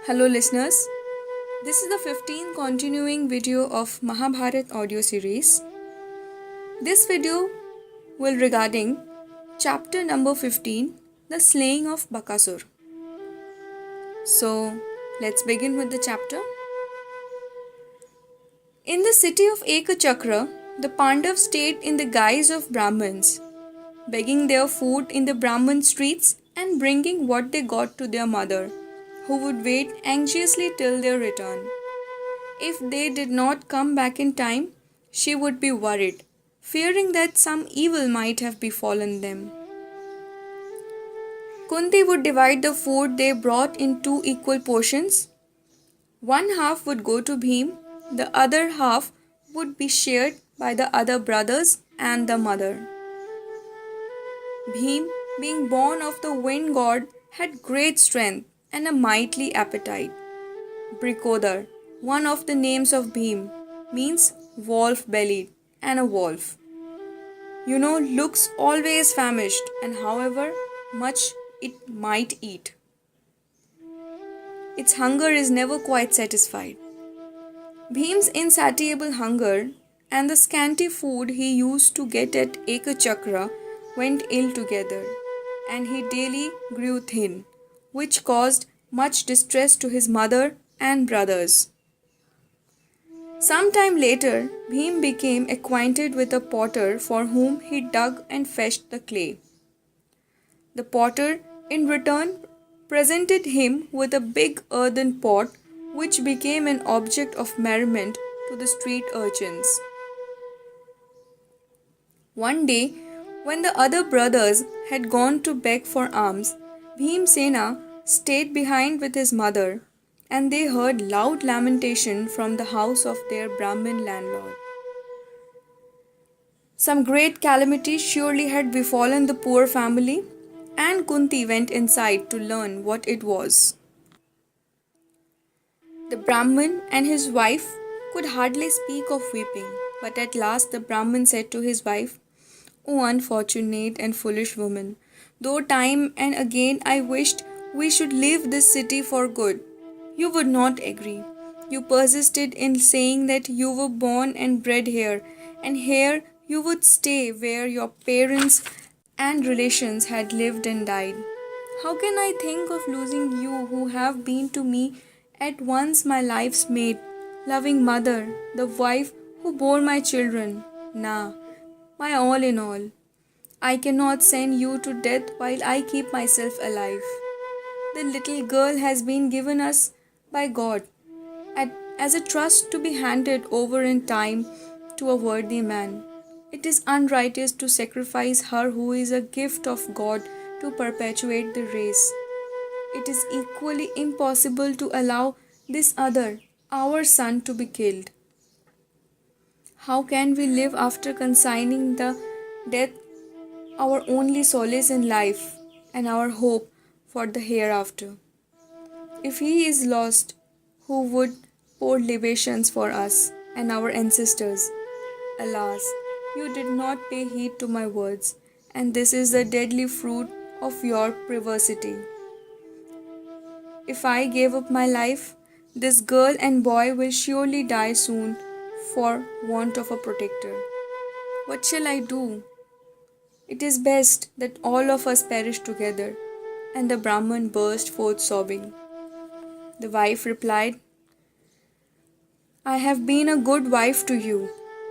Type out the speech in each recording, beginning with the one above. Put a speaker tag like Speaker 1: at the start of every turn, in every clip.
Speaker 1: Hello listeners, this is the 15th continuing video of Mahabharat audio series. This video will regarding chapter number 15, the Slaying of Bakasura. So, let's begin with the chapter. In the city of Ekachakra, the Pandavas stayed in the guise of Brahmins, begging their food in the Brahmin streets and bringing what they got to their mother, who would wait anxiously till their return. If they did not come back in time, she would be worried, fearing that some evil might have befallen them. Kunti would divide the food they brought in two equal portions. One half would go to Bhim, the other half would be shared by the other brothers and the mother. Bhim, being born of the wind god, had great strength and a mighty appetite. Brikodar, one of the names of Bhim, means wolf-bellied and a wolf. Looks always famished and however much it might eat, its hunger is never quite satisfied. Bhim's insatiable hunger and the scanty food he used to get at Ekachakra went ill together, and he daily grew thin, which caused much distress to his mother and brothers. Some time later, Bhim became acquainted with a potter for whom he dug and fetched the clay. The potter, in return, presented him with a big earthen pot which became an object of merriment to the street urchins. One day, when the other brothers had gone to beg for alms, Bhimsena stayed behind with his mother, and they heard loud lamentation from the house of their Brahmin landlord. Some great calamity surely had befallen the poor family, and Kunti went inside to learn what it was. The Brahmin and his wife could hardly speak of weeping, but at last the Brahmin said to his wife, "O unfortunate and foolish woman, though time and again I wished we should leave this city for good, you would not agree. You persisted in saying that you were born and bred here, and here you would stay where your parents and relations had lived and died. How can I think of losing you who have been to me at once my life's mate, loving mother, the wife who bore my children? Nah, my all in all. I cannot send you to death while I keep myself alive. The little girl has been given us by God as a trust to be handed over in time to a worthy man. It is unrighteous to sacrifice her who is a gift of God to perpetuate the race. It is equally impossible to allow this other, our son, to be killed. How can we live after consigning the death, our only solace in life and our hope for the hereafter? If he is lost, who would pour libations for us and our ancestors? Alas, you did not pay heed to my words, and this is the deadly fruit of your perversity. If I gave up my life, this girl and boy will surely die soon for want of a protector. What shall I do? It is best that all of us perish together." And the Brahman burst forth sobbing. The wife replied, "I have been a good wife to you,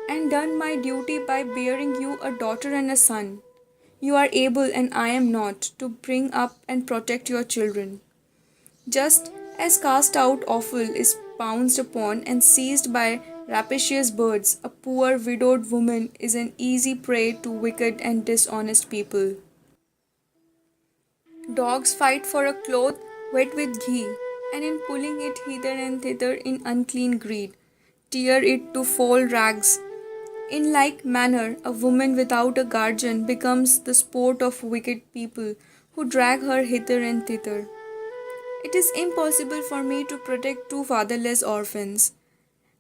Speaker 1: and done my duty by bearing you a daughter and a son. You are able, and I am not, to bring up and protect your children. Just as cast out offal is pounced upon and seized by rapacious birds, a poor widowed woman is an easy prey to wicked and dishonest people. Dogs fight for a cloth wet with ghee, and in pulling it hither and thither in unclean greed, tear it to foul rags. In like manner, a woman without a guardian becomes the sport of wicked people who drag her hither and thither. It is impossible for me to protect two fatherless orphans,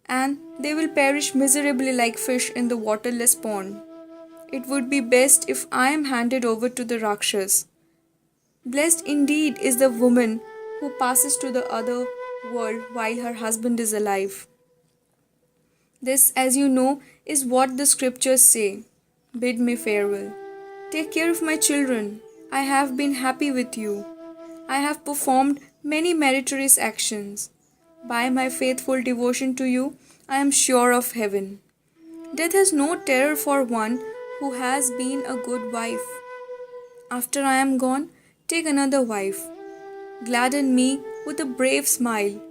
Speaker 1: and they will perish miserably like fish in the waterless pond. It would be best if I am handed over to the Rakshas. Blessed indeed is the woman who passes to the other world while her husband is alive. This, as you know, is what the scriptures say. Bid me farewell. Take care of my children. I have been happy with you. I have performed many meritorious actions. By my faithful devotion to you, I am sure of heaven. Death has no terror for one who has been a good wife. After I am gone, take another wife. Gladden me with a brave smile.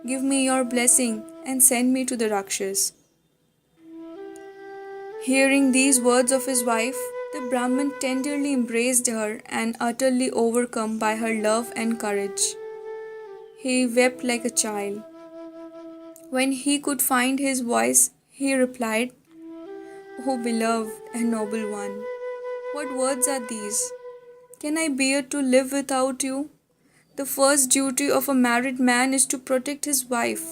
Speaker 1: Give me your blessing and send me to the Rakshas. Hearing these words of his wife, the Brahmin tenderly embraced her and utterly overcome by her love and courage. He wept like a child. When he could find his voice, he replied, "O beloved and noble one, what words are these? Can I bear to live without you? The first duty of a married man is to protect his wife.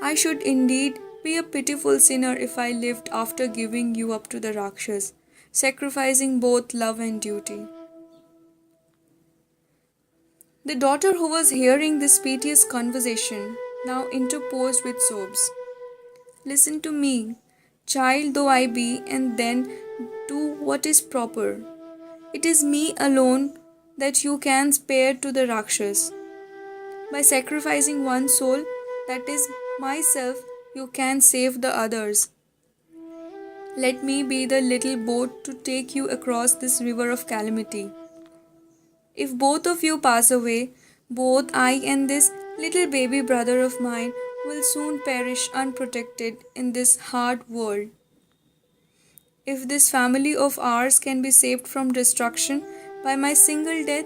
Speaker 1: I should indeed be a pitiful sinner if I lived after giving you up to the Rakshas, sacrificing both love and duty." The daughter, who was hearing this piteous conversation, now interposed with sobs. "Listen to me, child though I be, and then do what is proper. It is me alone that you can spare to the Rakshas. By sacrificing one soul, that is myself, you can save the others. Let me be the little boat to take you across this river of calamity. If both of you pass away, both I and this little baby brother of mine will soon perish unprotected in this hard world. If this family of ours can be saved from destruction by my single death,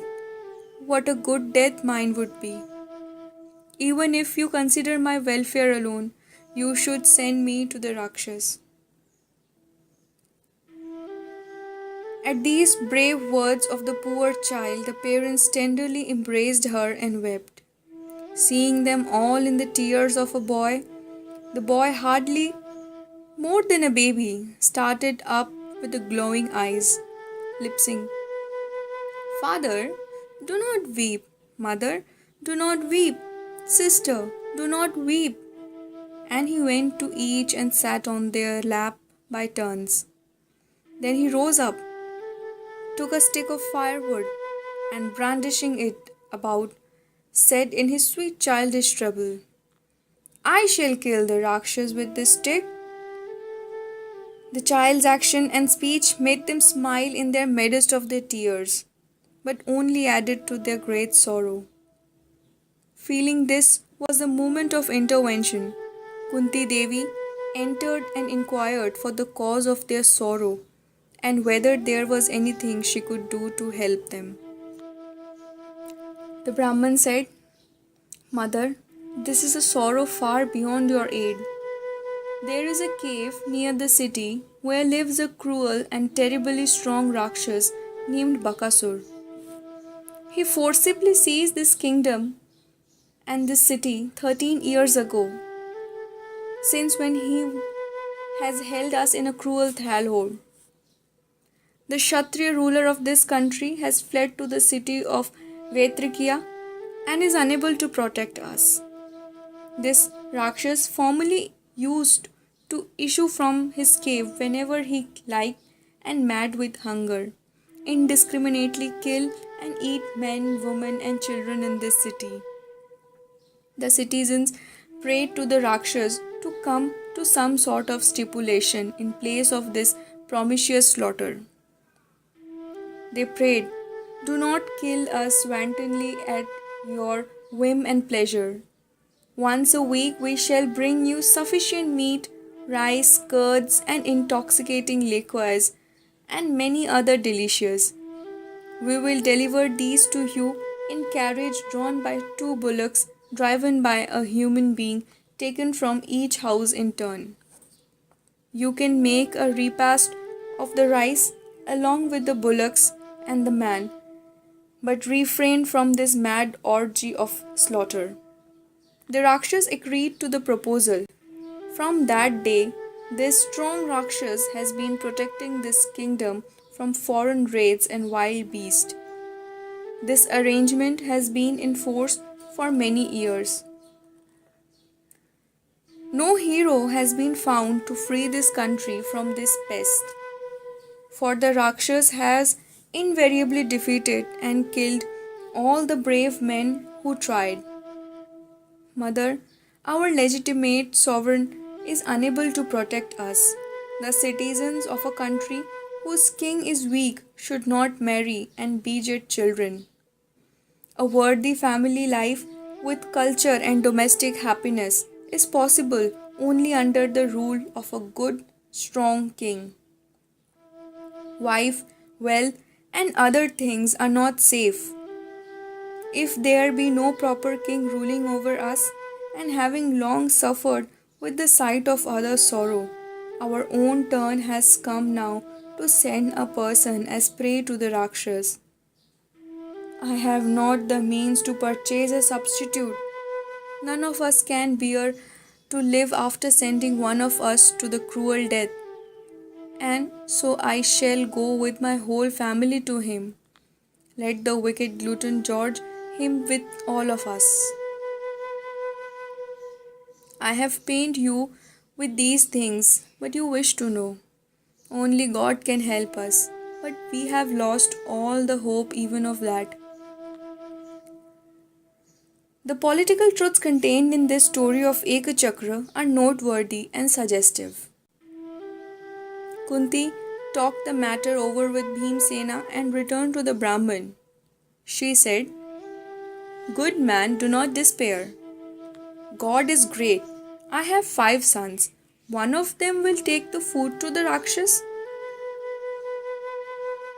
Speaker 1: what a good death mine would be. Even if you consider my welfare alone, you should send me to the Rakshas." At these brave words of the poor child, the parents tenderly embraced her and wept. Seeing them all in the tears of a boy, the boy, hardly more than a baby, started up with the glowing eyes, lip-syncing, "Father, do not weep. Mother, do not weep. Sister, do not weep." And he went to each and sat on their lap by turns. Then he rose up, took a stick of firewood, and brandishing it about, said in his sweet childish treble, "I shall kill the Rakshas with this stick." The child's action and speech made them smile in their midst of their tears, but only added to their great sorrow. Feeling this was the moment of intervention, Kunti Devi entered and inquired for the cause of their sorrow and whether there was anything she could do to help them. The Brahman said, "Mother, this is a sorrow far beyond your aid. There is a cave near the city where lives a cruel and terribly strong Rakshas named Bakasura. He forcibly seized this kingdom and this city 13 years ago, since when he has held us in a cruel thrallhold. The Kshatriya ruler of this country has fled to the city of Vetrikia and is unable to protect us. This Rakshas formerly used to issue from his cave whenever he liked and mad with hunger, indiscriminately kill and eat men, women and children in this city. The citizens prayed to the Rakshas to come to some sort of stipulation in place of this promiscuous slaughter. They prayed, 'Do not kill us wantonly at your whim and pleasure. Once a week we shall bring you sufficient meat, rice, curds, and intoxicating liquors, and many other delicious. We will deliver these to you in carriage drawn by 2 bullocks, driven by a human being, taken from each house in turn. You can make a repast of the rice along with the bullocks and the man, but refrain from this mad orgy of slaughter." The Rakshas agreed to the proposal. From that day, this strong Rakshas has been protecting this kingdom from foreign raids and wild beasts. This arrangement has been in force for many years. No hero has been found to free this country from this pest, for the Rakshas has invariably defeated and killed all the brave men who tried. Mother, our legitimate sovereign is unable to protect us. The citizens of a country whose king is weak should not marry and beget children. A worthy family life with culture and domestic happiness is possible only under the rule of a good, strong king. Wife, wealth, and other things are not safe if there be no proper king ruling over us, and having long suffered with the sight of others' sorrow, our own turn has come now to send a person as prey to the Rakshas. I have not the means to purchase a substitute. None of us can bear to live after sending one of us to the cruel death, and so I shall go with my whole family to him. Let the wicked glutton George him with all of us. I have pained you with these things, but you wish to know. Only God can help us, but we have lost all the hope even of that. The political truths contained in this story of Ekachakra are noteworthy and suggestive. Kunti talked the matter over with Bhimsena and returned to the Brahmin. She said, "Good man, do not despair. God is great. I have 5 sons. One of them will take the food to the Rakshas."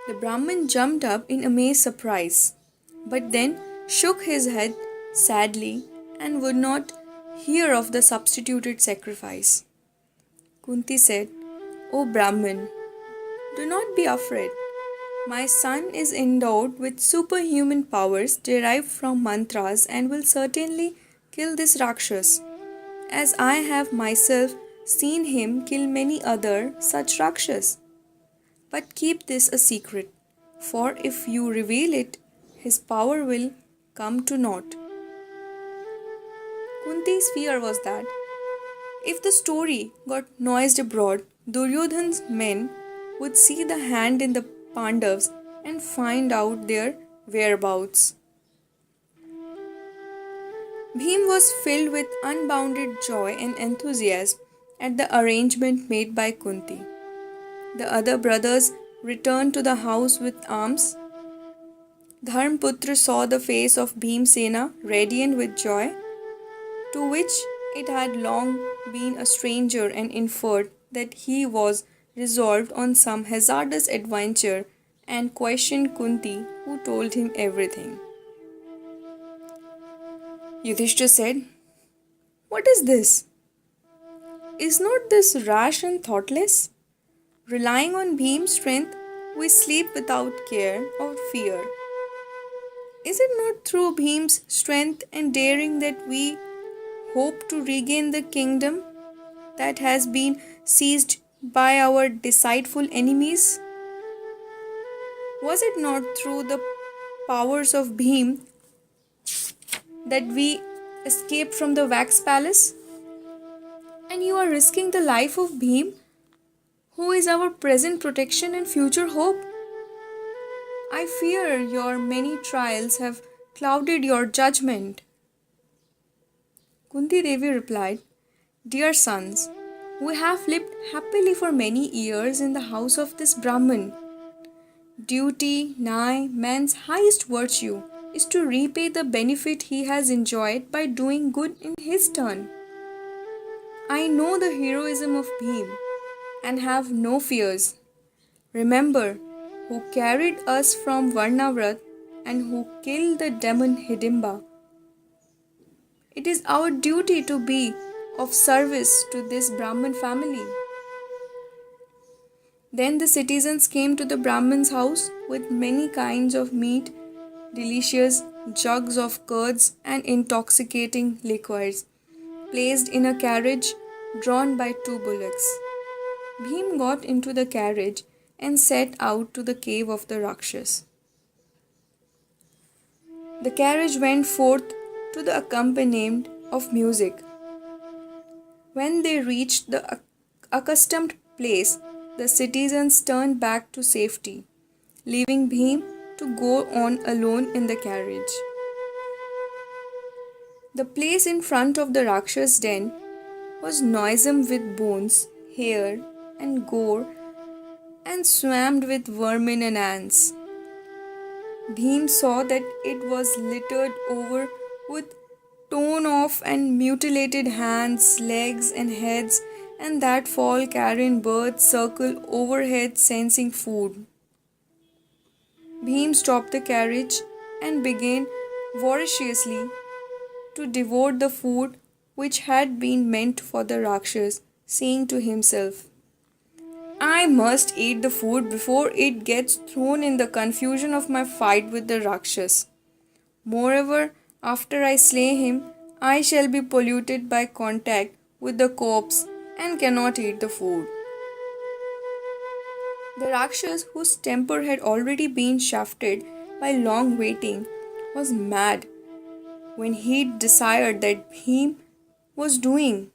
Speaker 1: The Brahmin jumped up in amazed surprise, but then shook his head sadly and would not hear of the substituted sacrifice. Kunti said, "O Brahmin, do not be afraid. My son is endowed with superhuman powers derived from mantras and will certainly kill this Rakshas, as I have myself seen him kill many other such Rakshas. But keep this a secret, for if you reveal it, his power will come to naught." Kunti's fear was that if the story got noised abroad, Duryodhan's men would see the hand in the Pandavas and find out their whereabouts. Bhim was filled with unbounded joy and enthusiasm at the arrangement made by Kunti. The other brothers returned to the house with arms. Dharmputra saw the face of Bhimsena radiant with joy, to which it had long been a stranger, and inferred that he was resolved on some hazardous adventure, and questioned Kunti, who told him everything. Yudhishthir said, "What is this? Is not this rash and thoughtless? Relying on Bhim's strength, we sleep without care or fear. Is it not through Bhim's strength and daring that we hope to regain the kingdom that has been seized by our deceitful enemies? Was it not through the powers of Bhim that we escaped from the wax palace? And you are risking the life of Bhim, who is our present protection and future hope. I fear your many trials have clouded your judgment." Kunti Devi replied, "Dear sons, we have lived happily for many years in the house of this Brahmin. Duty, nay, man's highest virtue, is to repay the benefit he has enjoyed by doing good in his turn. I know the heroism of Bhim and have no fears. Remember, who carried us from Varnavrat and who killed the demon Hidimba. It is our duty to be of service to this Brahmin family." Then the citizens came to the Brahmin's house with many kinds of meat, delicious jugs of curds, and intoxicating liquors, placed in a carriage drawn by 2 bullocks. Bhim got into the carriage and set out to the cave of the Rakshas. The carriage went forth to the accompaniment of music. When they reached the accustomed place, the citizens turned back to safety, leaving Bhim to go on alone in the carriage. The place in front of the Rakshas' den was noisome with bones, hair, and gore, and swarmed with vermin and ants. Bhim saw that it was littered over with torn off and mutilated hands, legs, and heads, and that fall carrion birds circled overhead sensing food. Bhim stopped the carriage and began voraciously to devour the food which had been meant for the Rakshas, saying to himself, I must eat the food before it gets thrown in the confusion of my fight with the Rakshas. Moreover, after I slay him, I shall be polluted by contact with the corpse and cannot eat the food. The Rakshas, whose temper had already been shafted by long waiting, was mad when he desired that Bhim was doing.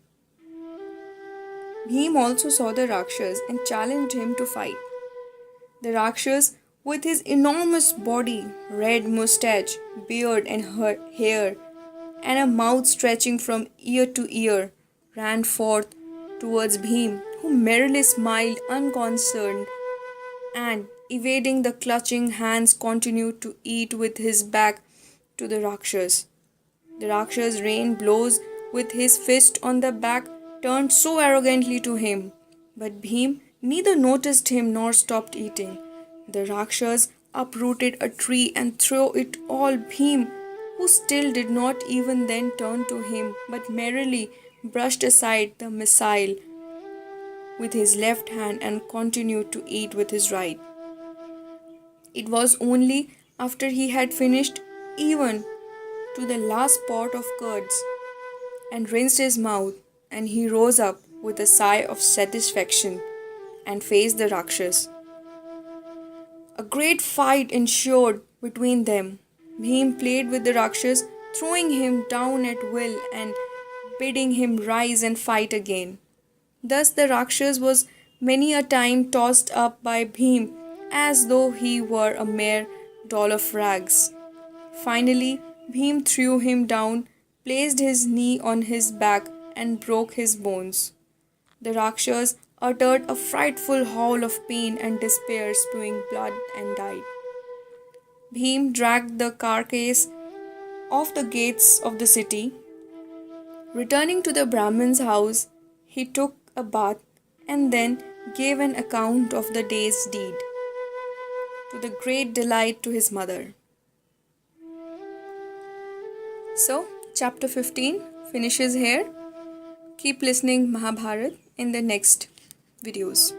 Speaker 1: Bhim also saw the Rakshas and challenged him to fight. The Rakshas, with his enormous body, red moustache, beard, and hair, and a mouth stretching from ear to ear, ran forth towards Bhim, who merely smiled unconcerned and, evading the clutching hands, continued to eat with his back to the Rakshas. The Rakshas rained blows with his fist on the back, turned so arrogantly to him. But Bhim neither noticed him nor stopped eating. The Rakshas uprooted a tree and threw it all. Bhim, who still did not even then turn to him, but merely brushed aside the missile with his left hand and continued to eat with his right. It was only after he had finished even to the last pot of curds and rinsed his mouth, and he rose up with a sigh of satisfaction and faced the Rakshas. A great fight ensued between them. Bhim played with the Rakshas, throwing him down at will and bidding him rise and fight again. Thus the Rakshas was many a time tossed up by Bhim as though he were a mere doll of rags. Finally, Bhim threw him down, placed his knee on his back, and broke his bones. The Rakshas uttered a frightful howl of pain and despair, spewing blood, and died. Bhim dragged the carcass off the gates of the city. Returning to the Brahmin's house, he took a bath and then gave an account of the day's deed, to the great delight to his mother. So, chapter 15 finishes here. Keep listening Mahabharat in the next videos.